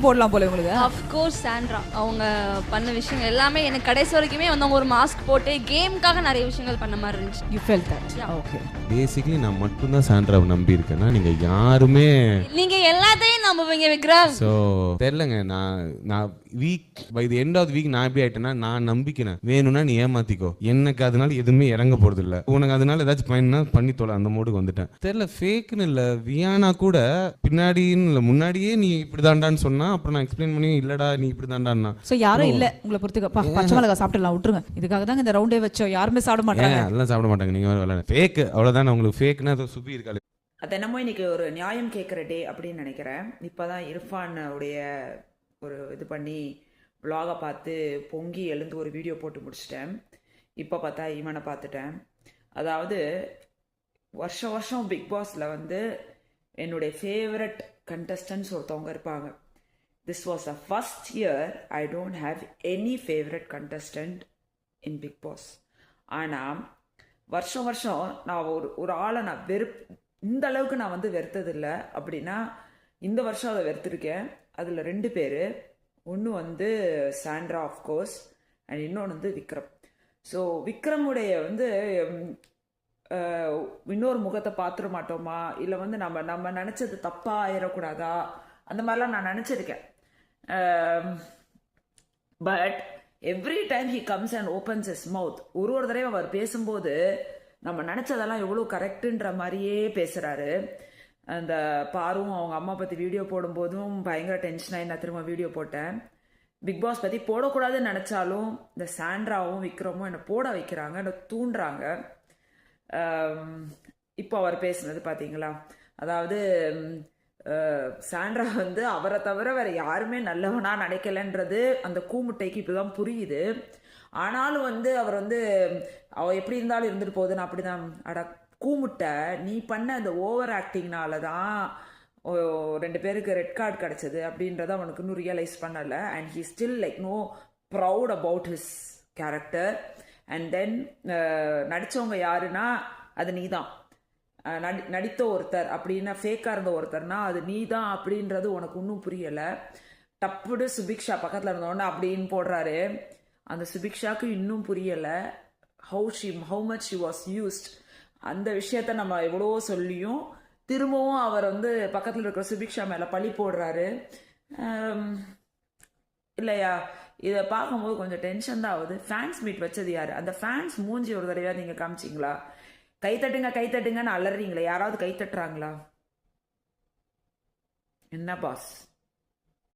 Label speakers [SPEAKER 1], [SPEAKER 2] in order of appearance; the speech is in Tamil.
[SPEAKER 1] போடலாம் போல உங்களுக்கு.
[SPEAKER 2] ஆஃப் கோர்ஸ் சாண்ட்ரா அவங்க பண்ண விஷயங்கள் எல்லாமே எனக்கு கடைசி வரைக்குமே வந்து அவங்க ஒரு மாஸ்க் போட்டு கேமுக்காக நிறைய விஷயங்கள் பண்ண மாதிரி இருந்துச்சு.
[SPEAKER 1] You felt that. Okay.
[SPEAKER 3] Basically நான் மட்டும் தான் சாண்ட்ராவை நம்பி இருக்கேன்னா நீங்க யாருமே
[SPEAKER 2] நீங்க எல்லாத்தையும் நம்புவீங்க விக்ரம்.
[SPEAKER 3] ஸோ தெரியலங்க. நான் week by the end of the week நான் எப்படி ஆயிட்டேன்னா நான் நம்பிக்கிறேன் வேணும்னா நீ ஏமாத்திக்கோ, எனக்கு அதனால எதுவுமே இறங்க போறது இல்லை, உனக்கு அதனால ஏதாச்சும் பயனா பண்ணி தொலை அந்த மோடுக்கு வந்துட்டேன். தெரியல ஃபேக்குன்னு இல்லை, வியானா கூட பின்னாடின்னு இல்லை முன்னாடியே நீ இப்படி தாண்டான்னு சொன்னா அப்புறம் நான் எக்ஸ்பிளைன் பண்ணி இல்லடா நீ இப்படி தாண்டான்னா.
[SPEAKER 1] ஸோ யாரும் இல்லை உங்களை பொறுத்துக்க பச்சை மிளகா சாப்பிட்டுலாம் விட்டுருங்க. இதுக்காக தாங்க இந்த ரவுண்டே வச்சோம். யாருமே சாப்பிட மாட்டாங்க.
[SPEAKER 3] அதெல்லாம் சாப்பிட மாட்டாங்க. நீங்க விளையாட ஃபேக் அவ்வளோதான். உங்களுக்கு ஃபேக்னா அதை சுபி இருக்காது.
[SPEAKER 4] அது என்னமோ இன்னைக்கு ஒரு நியாயம் கேட்குற டே அப்படின்னு நினைக்கிறேன். இப்போ தான் இர்ஃபான் உடைய ஒரு இது பண்ணி vlog-அ பார்த்து பொங்கி எழுந்து ஒரு வீடியோ போட்டு முடிச்சிட்டேன். இப்போ பார்த்தா இவனை பார்த்துட்டேன். அதாவது வருஷம் பிக் பாஸில் வந்து என்னுடைய ஃபேவரட் கண்டஸ்டன்ஸ் ஒருத்தவங்க இருப்பாங்க. This was the first year I don't have any favourite contestant in Bigg Boss. ஆனால் வருஷம் நான் ஒரு ஆளை நான் இந்த அளவுக்கு நான் வந்து வெறுத்ததில்லை அப்படின்னா இந்த வருஷம் அதை வெறுத்திருக்கேன். அதில் 2 பேர். ஒன்று வந்து சாண்ட்ரா ஆஃப்கோர்ஸ் அண்ட் இன்னொன்று வந்து விக்ரம். ஸோ விக்ரமுடைய வந்து இன்னொரு முகத்தை பார்த்துட மாட்டோமா, இல்லை வந்து நம்ம நினச்சது தப்பாக ஆயிடக்கூடாதா, அந்த மாதிரிலாம் நான் நினச்சிருக்கேன். But every time he comes and opens his மவுத், ஒரு தடவை அவர் பேசும்போது நம்ம நினச்சதெல்லாம் எவ்வளோ கரெக்டுன்ற மாதிரியே பேசுகிறாரு. அந்த பாரும் அவங்க அம்மா பற்றி வீடியோ போடும்போதும் பயங்கர டென்ஷன் ஆகி நான் திரும்ப வீடியோ போட்டேன். பிக் பாஸ் பற்றி போடக்கூடாதுன்னு நினச்சாலும் இந்த சாண்ட்ராவும் விக்ரமும் என்னை போட வைக்கிறாங்க, என்னை தூண்டுறாங்க. இப்போ அவர் பேசுனது பார்த்தீங்களா, அதாவது சாண்ட்ரா வந்து அவரை தவிர வேற யாருமே நல்லவனா நினைக்கலன்றது அந்த கூமுட்டைக்கு இப்படிதான் புரியுது. ஆனாலும் வந்து அவர் வந்து அவ எப்படி இருந்தாலும் இருந்துட்டு போகுதுன்னு அப்படிதான். அட கூமுட்டை, நீ பண்ண அந்த ஓவர் ஆக்டிங்னால தான் 2 பேருக்கு ரெட் கார்டு கிடைச்சது அப்படின்றத அவனுக்கு இன்னும் ரியலைஸ் பண்ணலை. And he still like no proud about his character. And then நடித்தவங்க யாருன்னா அது நீ தான். நடித்த ஒருத்தர் அப்படின்னா ஃபேக்காக இருந்த ஒருத்தர்னா அது நீ தான் அப்படின்றது உனக்கு இன்னும் புரியலை. டப்புடு சுபிக்ஷா பக்கத்தில் இருந்தோடனே அப்படின்னு போடுறாரு. அந்த சுபிக்ஷாவுக்கு இன்னும் புரியலை how much she was used. அந்த விஷயத்த நம்ம எவ்வளோ சொல்லியும் திரும்பவும் அவர் வந்து பக்கத்தில் இருக்கிற சுபிக்ஷா மேலே பழி போடுறாரு இல்லையா. இதை பார்க்கும்போது கொஞ்சம் டென்ஷன் தான் ஆகுது. ஃபேன்ஸ் மீட் வச்சது யார்? அந்த ஃபேன்ஸ் மூஞ்சி ஒரு தடவையாக நீங்கள் காமிச்சிங்களா? கைத்தட்டுங்கன்னு அலறீங்களே, யாராவது கைத்தட்டுறாங்களா? என்ன பாஸ்?